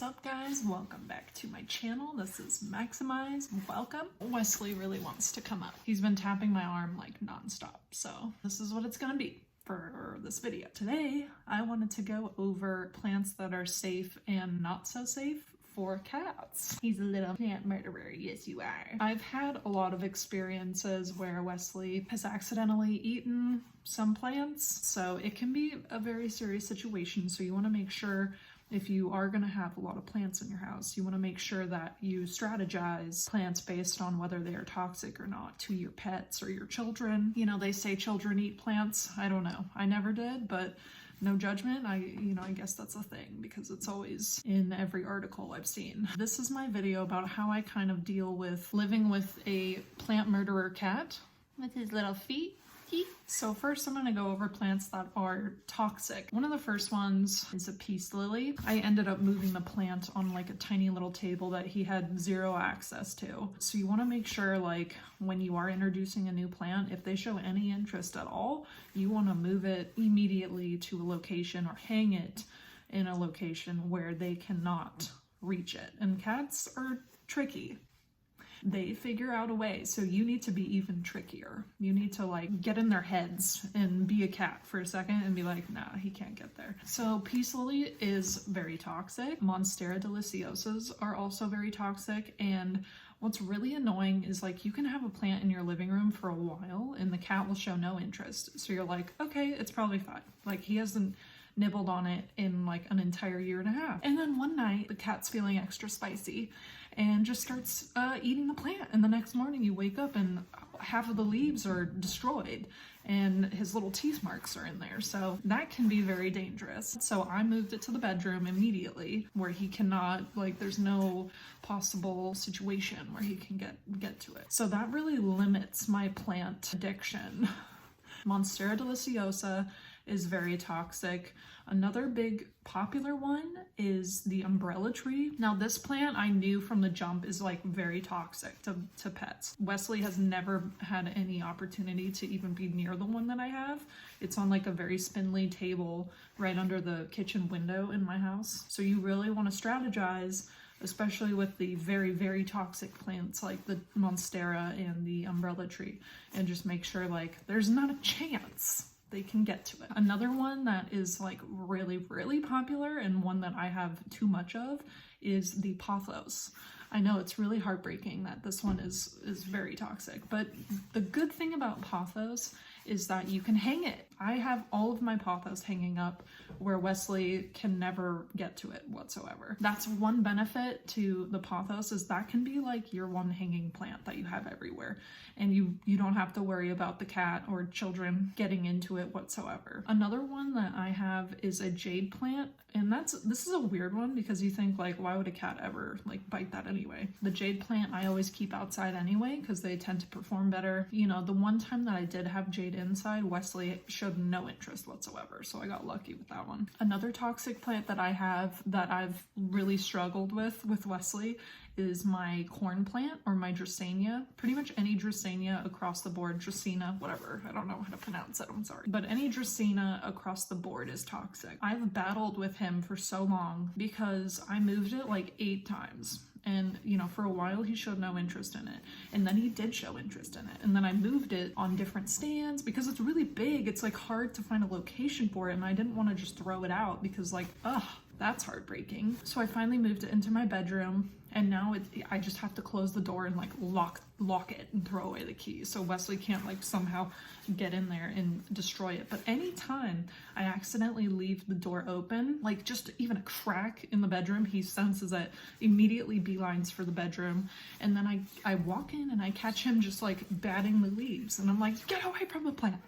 What's up, guys? Welcome back to my channel. This is Maximize. Welcome. Wesley really wants to come up. He's been tapping my arm like nonstop, so this is what it's gonna be for this video. Today, I wanted to go over plants that are safe and not so safe for cats. He's a little plant murderer, yes you are. I've had a lot of experiences where Wesley has accidentally eaten some plants, so it can be a very serious situation. So you want to make sure, if you are going to have a lot of plants in your house, you want to make sure that you strategize plants based on whether they are toxic or not to your pets or your children. You know, they say children eat plants. I don't know. I never did, but no judgment. I guess that's a thing because it's always in every article I've seen. This is my video about how I kind of deal with living with a plant murderer cat with his little feet. So first I'm going to go over plants that are toxic. One of the first ones is a peace lily. I ended up moving the plant on like a tiny little table that he had zero access to. So you want to make sure, like, when you are introducing a new plant, if they show any interest at all, you want to move it immediately to a location or hang it in a location where they cannot reach it. And cats are tricky. They figure out a way, so you need to be even trickier. You need to like get in their heads and be a cat for a second and be like, nah, he can't get there. So peace lily is very toxic. Monstera Deliciosas are also very toxic, and what's really annoying is like you can have a plant in your living room for a while and the cat will show no interest. So you're like, okay, it's probably fine. Like he hasn't nibbled on it in like an entire year and a half. And then one night the cat's feeling extra spicy and just starts eating the plant, and the next morning you wake up and half of the leaves are destroyed and his little teeth marks are in there. So that can be very dangerous. So I moved it to the bedroom immediately where he cannot, like, there's no possible situation where he can get to it. So that really limits my plant addiction. Monstera Deliciosa is very toxic. Another big popular one is the umbrella tree. Now this plant I knew from the jump is like very toxic to pets. Wesley has never had any opportunity to even be near the one that I have. It's on like a very spindly table right under the kitchen window in my house. So you really want to strategize, especially with the very, very toxic plants like the Monstera and the umbrella tree, and just make sure like there's not a chance they can get to it. Another one that is like really, really popular and one that I have too much of is the pothos. I know it's really heartbreaking that this one is very toxic, but the good thing about pothos is that you can hang it. I have all of my pothos hanging up where Wesley can never get to it whatsoever. That's one benefit to the pothos, is that can be like your one hanging plant that you have everywhere, and you don't have to worry about the cat or children getting into it whatsoever. Another one that I have is a jade plant, and this is a weird one because you think like, why would a cat ever like bite that anyway? The jade plant I always keep outside anyway because they tend to perform better. You know, the one time that I did have jade inside, Wesley showed no interest whatsoever, so I got lucky with that one. Another toxic plant that I have that I've really struggled with Wesley is my corn plant, or my Dracaena. Pretty much any Dracaena across the board, Dracaena, whatever, I don't know how to pronounce it, I'm sorry. But any Dracaena across the board is toxic. I've battled with him for so long because I moved it like 8 times. And, you know, for a while he showed no interest in it. And then he did show interest in it. And then I moved it on different stands because it's really big. It's like hard to find a location for it. And I didn't want to just throw it out because like, ugh, that's heartbreaking. So I finally moved it into my bedroom. And now I just have to close the door and like lock it and throw away the key. So Wesley can't like somehow get in there and destroy it. But anytime I accidentally leave the door open, like just even a crack in the bedroom, he senses it, immediately beelines for the bedroom. And then I walk in and I catch him just like batting the leaves. And I'm like, get away from the plant.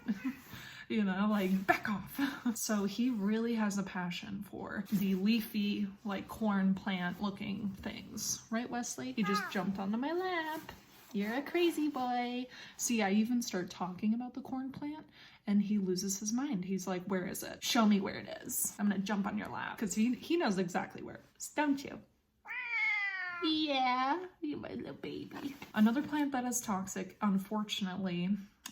You know, like, back off. So he really has a passion for the leafy, like corn plant looking things. Right, Wesley? He just jumped onto my lap. You're a crazy boy. See, I even start talking about the corn plant and he loses his mind. He's like, where is it? Show me where it is. I'm gonna jump on your lap. Because he knows exactly where it is, don't you? Yeah, you my little baby. Another plant that is toxic, unfortunately,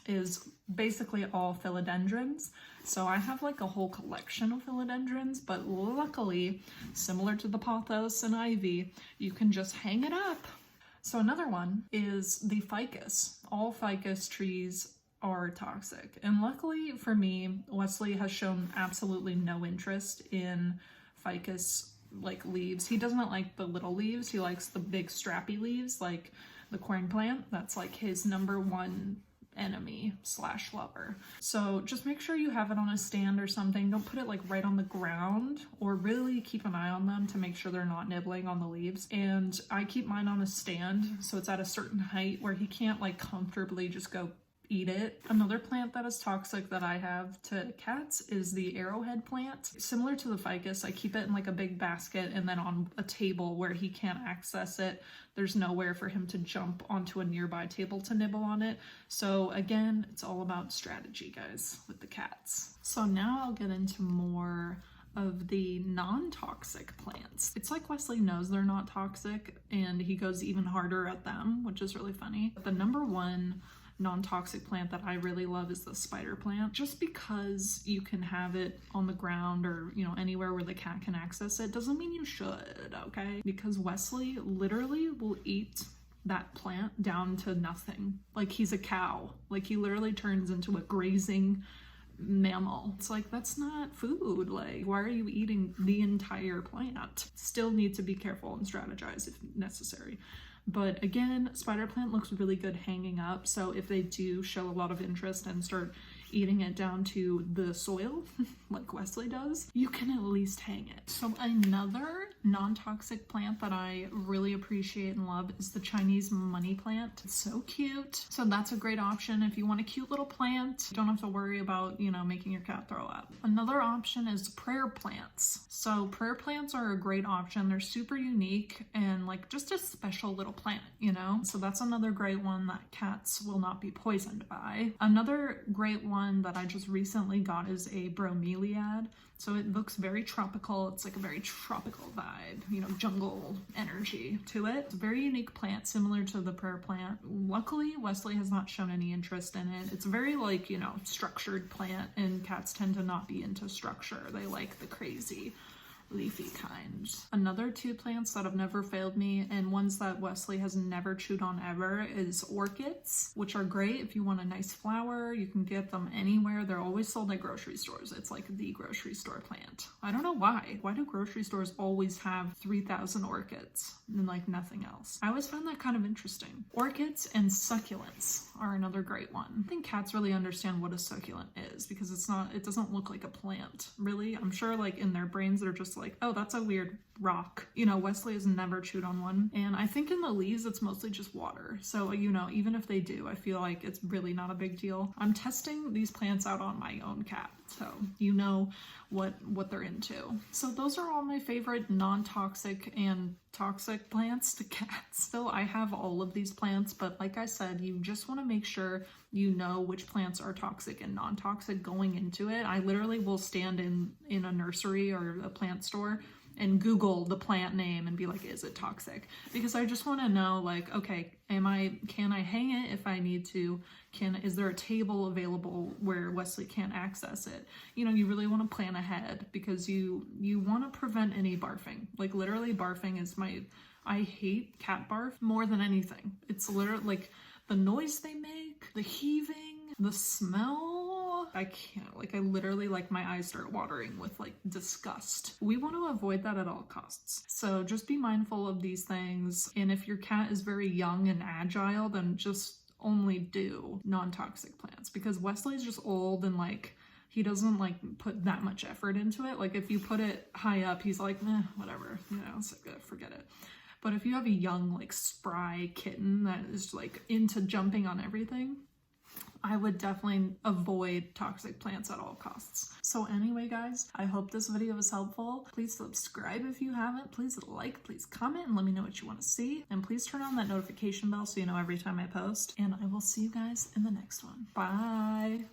is basically all philodendrons. So I have like a whole collection of philodendrons, but luckily, similar to the pothos and ivy, you can just hang it up. So another one is the ficus. All ficus trees are toxic. And luckily for me, Wesley has shown absolutely no interest in ficus like leaves. He doesn't like the little leaves. He likes the big strappy leaves like the corn plant. That's like his #1 enemy / lover. So just make sure you have it on a stand or something. Don't put it like right on the ground, or really keep an eye on them to make sure they're not nibbling on the leaves. And I keep mine on a stand so it's at a certain height where he can't like comfortably just go eat it. Another plant that is toxic that I have to cats is the arrowhead plant. Similar to the ficus, I keep it in like a big basket and then on a table where he can't access it. There's nowhere for him to jump onto a nearby table to nibble on it. So again, it's all about strategy, guys, with the cats. So now I'll get into more of the non-toxic plants. It's like Wesley knows they're not toxic and he goes even harder at them, which is really funny. The #1 non-toxic plant that I really love is the spider plant, just because you can have it on the ground or, you know, anywhere where the cat can access it doesn't mean you should, okay? Because Wesley literally will eat that plant down to nothing. Like he's a cow. Like he literally turns into a grazing mammal. It's like, that's not food. Like, why are you eating the entire plant? Still need to be careful and strategize if necessary. But again, spider plant looks really good hanging up. So if they do show a lot of interest and start eating it down to the soil, like Wesley does, you can at least hang it. So another non-toxic plant that I really appreciate and love is the Chinese money plant. It's so cute. So that's a great option if you want a cute little plant. You don't have to worry about, you know, making your cat throw up. Another option is prayer plants. So prayer plants are a great option. They're super unique and like just a special little plant, you know? So that's another great one that cats will not be poisoned by. Another great one that I just recently got is a bromeliad. So it looks very tropical. It's like a very tropical vibe, you know, jungle energy to it. It's a very unique plant, similar to the prayer plant. Luckily, Wesley has not shown any interest in it. It's very like, you know, structured plant, and cats tend to not be into structure. They like the crazy leafy kinds. Another 2 plants that have never failed me, and ones that Wesley has never chewed on ever, is orchids, which are great if you want a nice flower. You can get them anywhere. They're always sold at grocery stores. It's like the grocery store plant. I don't know why. Why do grocery stores always have 3,000 orchids and like nothing else? I always find that kind of interesting. Orchids and succulents are another great one. I think cats really understand what a succulent is because it doesn't look like a plant, really. I'm sure like in their brains they're just like, oh, that's a weird rock. You know, Wesley has never chewed on one. And I think in the leaves, it's mostly just water. So, you know, even if they do, I feel like it's really not a big deal. I'm testing these plants out on my own cat, so you know what they're into. So those are all my favorite non-toxic and toxic plants to cats. So I have all of these plants, but like I said, you just want to make sure you know which plants are toxic and non-toxic going into it. I literally will stand in a nursery or a plant store and Google the plant name and be like, is it toxic? Because I just want to know, like, okay, can I hang it if I need to? Is there a table available where Wesley can't access it? You know, you really want to plan ahead because you want to prevent any barfing. Like literally barfing is I hate cat barf more than anything. It's literally like the noise they make, the heaving, the smell. I can't, like, I literally, like, my eyes start watering with, like, disgust. We want to avoid that at all costs. So just be mindful of these things. And if your cat is very young and agile, then just only do non-toxic plants, because Wesley's just old and, like, he doesn't, like, put that much effort into it. Like, if you put it high up, he's like, whatever, you know, it's like, forget it. But if you have a young, like, spry kitten that is, like, into jumping on everything, I would definitely avoid toxic plants at all costs. So anyway, guys, I hope this video was helpful. Please subscribe if you haven't. Please like, please comment, and let me know what you want to see. And please turn on that notification bell so you know every time I post. And I will see you guys in the next one. Bye.